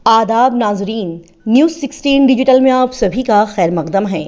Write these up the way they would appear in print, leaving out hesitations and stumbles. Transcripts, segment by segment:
आदाब नाजरीन, news 16 digital में आप सभी का खैर मकदम है।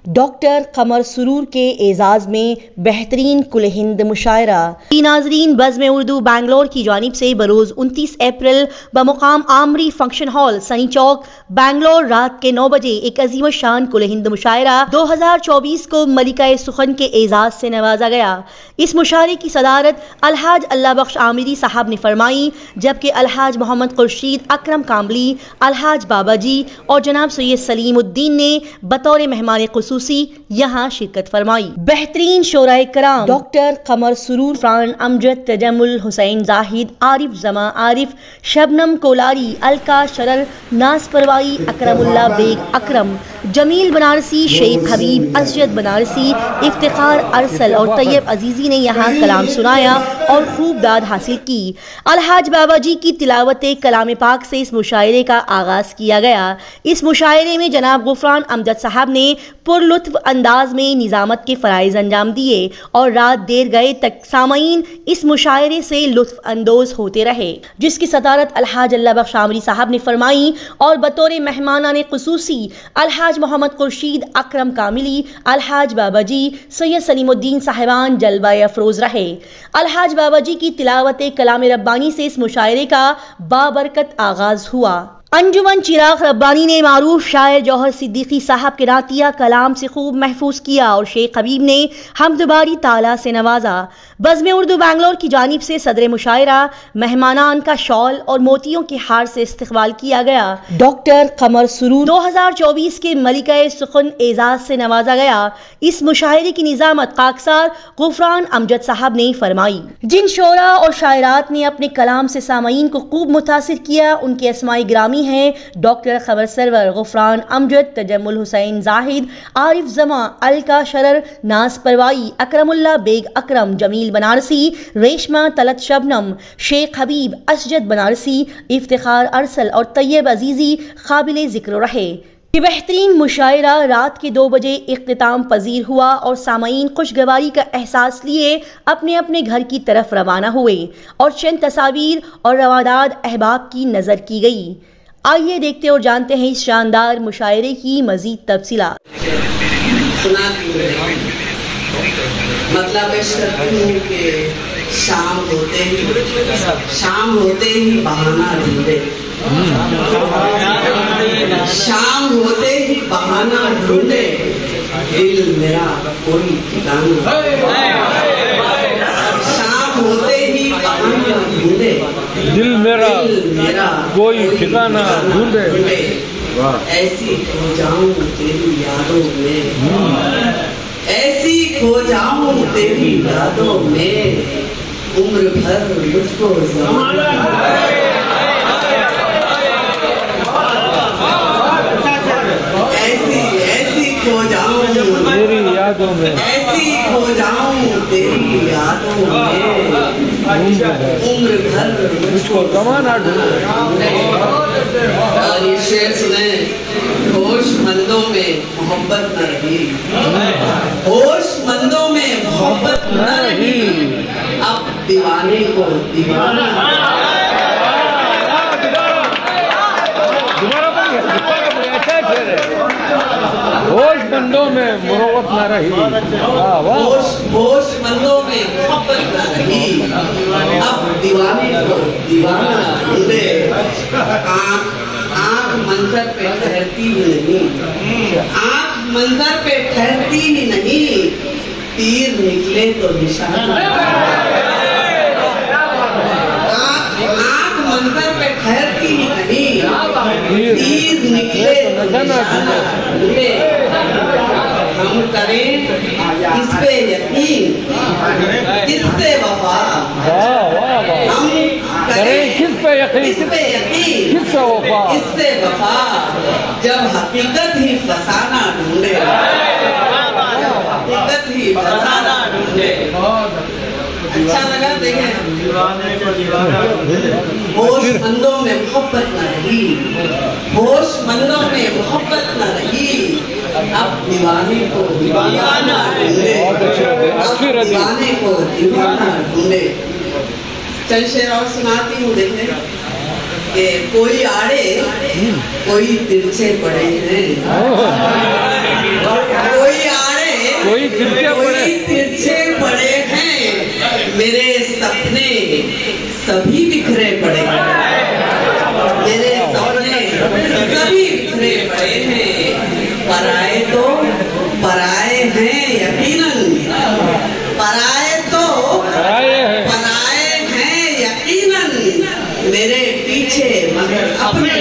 डॉक्टर कमर सुरूर के एजाज़ में बेहतरीन कुल हिंद मुशायरा। नाजरीन, बज़्म उर्दू बैंगलोर की जानिब से बरोज़ 29 अप्रैल बमुकाम आमरी फंक्शन हॉल सनी चौक बैंगलोर रात के 9 बजे एक अजीम शान कुल हिंद मुशायरा 2024 को मलिका सुखन के एजाज़ से नवाजा गया। इस मुशायरे की सदारत अलहाज अल्लाह बख्श आमिरी साहब ने फरमाई, जबकि अलहाज मोहम्मद खुर्शीद अकरम कामली, अलहाज बाबाजी और जनाब सैयद सलीमुद्दीन ने बतौर मेहमान खुसूसी यहाँ शिरकत फरमाई। बेहतरीन शोराए कराम डॉक्टर कमर सुरूर, फरान अमजद, तजम्मुल हुसैन जाहिद, आरिफ जमा आरिफ, शबनम कोलारी, अलका शरर, नाज परवाई, अकरमुल्ला बेग अकरम, जमील बनारसी, शेख हबीब, असजद बनारसी, इफ्तिखार अरसल और तैयब अजीजी ने यहाँ कलाम सुनाया और खूब दाद हासिल की। अलहाज बाबाजी की तिलावत कलाम पाक से इस मुशायरे का आगाज किया गया। इस मुशायरे में जनाब गुफरान अमजद साहब ने पुरलुत्फ अंदाज में निजामत के फराइज अंजाम दिए और रात देर गए तक सामईन इस मुशायरे से लुत्फ अंदोज होते रहे, जिसकी सदारत अलहाज अल्लाह बख्श आमरी साहब ने फरमाई और बतौर मेहमानाने खुसूसी अलहाज मोहम्मद खुर्शीद अकरम कामिली, अलहाज बाबाजी, सैयद सलीमुद्दीन साहिबान जलवा अफरोज रहे। अलहाज बाबाजी की तिलावत कलाम रब्बानी से इस मुशायरे का बाबरकत आगाज हुआ। अंजुमन चिराग रब्बानी ने मारूफ शायर जौहर सिद्दीकी साहब के नातिया कलाम से खूब महफूज किया और शेख हबीब ने हमदबारी ताला से नवाजा। बज़्म उर्दू बैंगलोर की जानिब से सदर मुशायरा मेहमानान का शॉल और मोतियों के हार से इस्तकबाल किया गया। डॉक्टर कमर सुरूर 2024 के मलिका सुखन एजाज से नवाजा गया। इस मुशायरे की निजामत काकसार गुफरान अमजद साहब ने फरमाई। जिन शोरा और शायरात ने अपने कलाम से सामईन को खूब मुतासिर किया, उनके अस्माए गिरामी हैं डॉक्टर खबर सरवर, गुफरान अमजद, तजम्मुल हुसैन जाहिद, आरिफ जमा, अलका शरर, नाज परवाई, अकरमुल्ला बेग अकरम, जमील बनारसी, रेशमा तलत शबनम, शेख हबीब, असजद बनारसी, इफ्तिखार अरसल और तैयब अजीजी काबिल जिक्र रहे। ये बेहतरीन मुशायरा रात के 2 बजे इख्तिताम पजीर हुआ और सामईन खुशगवारी का एहसास लिए अपने अपने घर की तरफ रवाना हुए और चंद तस्वीर और रवादाद अहबाब की नजर की गई। आइए देखते और जानते हैं इस शानदार मुशायरे की मजीद तफसीलात। मतलब शाम होते ही बहाना ढूंढे, शाम होते ही बहाना ढूंढे, दिल मेरा कोई ठिकाना, शाम होते ही बहाना ढूंढे, दिल मेरा कोई ठिकाना ढूंढे, ऐसी खो जाऊं तेरी यादों में, ऐसी खो जाऊं तेरी यादों में, उम्र भर मुझको ऐसी खो जाऊं तेरी यादों में, ऐसी खो जाऊं तेरी यादों में, उम्र भर मुझको कमाना ढूंढे। और ये शेर सुने, होशमंदों में मोहब्बत न रही, होशमंदों में मोहब्बत न रही, अब दीवाने को दीवाना, होशमंदों में मोहब्बत न रही, होशमंदों में मोहब्बत न रही, अब दीवाने को दीवाना ढूंढे, आँख मंजर पे ठहरती ही नहीं, आँख मंजर पे ठहरती ही नहीं, तीर निकले तो निशाना, आँख मंजर पे ठहरती ही नहीं, तीर निकले तो निशाना ढूंढे। हम करें किस पे यकीन, किससे वफा, हम करें किस पे यकीन, किससे वफा, किससे वफा, जब हकीकत ही फसाना ढूंढे, हकीकत ही फसाना ढूंढे। अच्छा लगा? देखें, होशमंदों में मोहब्बत न रही, होशमंदों में मोहब्बत न रही, अब दीवाने को दीवाना ढूंढे, अब दीवाने को दीवाना ढूंढे। चंद शेर और सुनाती हूँ, देखें। कि कोई आड़े कोई तिरछे पड़े हैं, कोई आड़े कोई तिरछे पड़े हैं, मेरे सपने सभी बिखरे पड़े हैं, मेरे सपने सभी बिखरे पड़े हैं। पराए हैं यकीनन, पराए हैं यकीनन, मेरे पीछे मगर अपने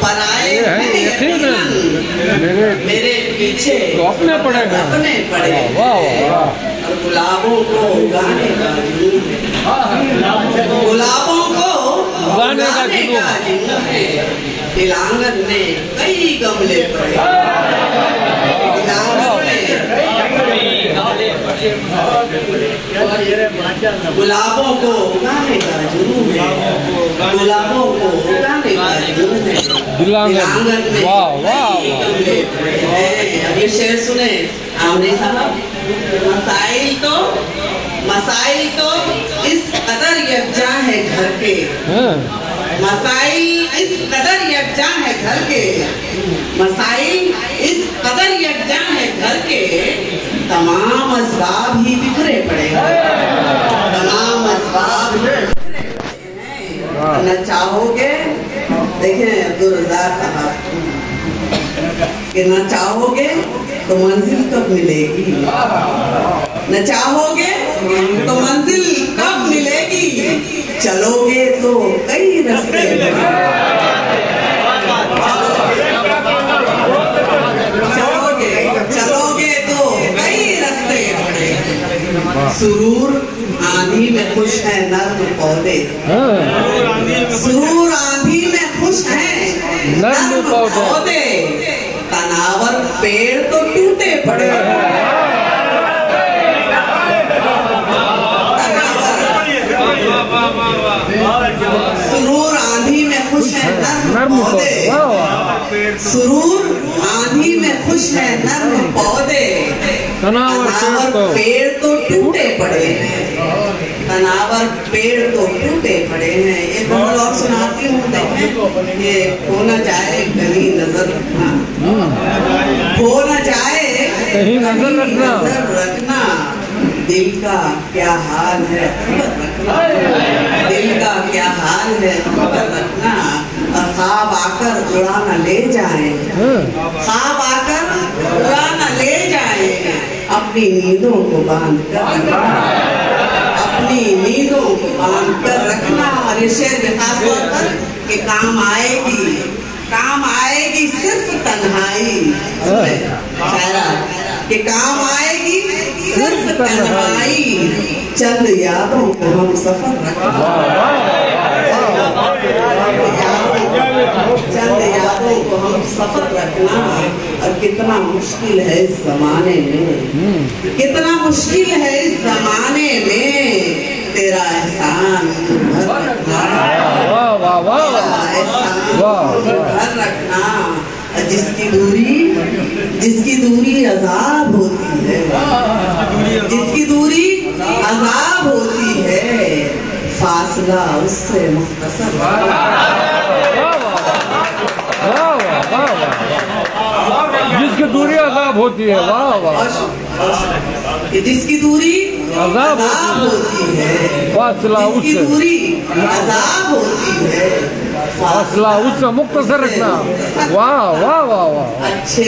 पराए हैं यकीनन, मेरे पीछे तो अपने पड़ेगा, अपने पड़ेगा। और गुलाबों को उगाने का जुनून है, गुलाबों को उगाने का जुनून है। दिलांगन में कई गमले पड़े, गुलाबों को उगाने का जुनून है, गुलाबों को उगाने का जुनून है। दिलांगन में कई गमले पड़े हैं। अब ये शेर सुने आमने साहब। मसाइल तो इस कदर यकजा है घर के, मसाइल इस कदर यकजा है घर के, मसाइल इस कदर यकजा है घर के, तमाम असबाब ही बिखरे पड़े हैं, तमाम असबाब न चाहोगे। देखें अब्दुल रज़ाक साहब कि न चाहोगे तो मंजिल कब मिलेगी, न चाहोगे तो मंजिल कब मिलेगी, चलोगे तो कई रास्ते चलोगे तो कई रास्ते पड़े। सुरूर आंधी में खुश है नर्म पौधे, सुरूर आंधी में खुश है नर्म पौधे, तनावर पेड़ तो टूटे पड़े हैं, सुरूर आंधी में खुश है नर्म पौधे, सुरूर आंधी में खुश है नर्म पौधे, तनावर पेड़ तो टूटे पड़े हैं, तनावर पेड़ तो टूटे पड़े हैं। एक और सुनाती हूँ, देखें ये खो न जाए कहीं नजर रखना, खो न जाए कहीं नजर रखना, दिल का क्या हाल है खबर रखना, दिल का क्या हाल है खबर रखना। और ख्वाब आकर उड़ा न ले जाए, ख्वाब आकर उड़ा न ले जाए, अपनी नींदों को बांध कर रखना, अपनी नींदों को बांध कर रखना। और ये शेर में खास तौर पर कि काम आएगी सिर्फ तन्हाई, शायरा कि काम आएगी सिर्फ तन्हाई, चंद यादों को हम सफर रखना, चंद यादों को हम सफर रखना। और कितना मुश्किल है इस जमाने में, कितना मुश्किल है इस जमाने में, तेरा एहसान घर रखना, घर रखना। जिसकी दूरी अजाब होती है, जिसकी दूरी अजाब होती है, फासला उससे मुख्तसर, जिसकी दूरी अजाब होती है, वाह वाह, जिसकी दूरी अजाब होती है, फासला उससे, दूरी अजाब होती है, फासला उससे मुख्तसर रखना। वाह वाह वाह वाह, अच्छे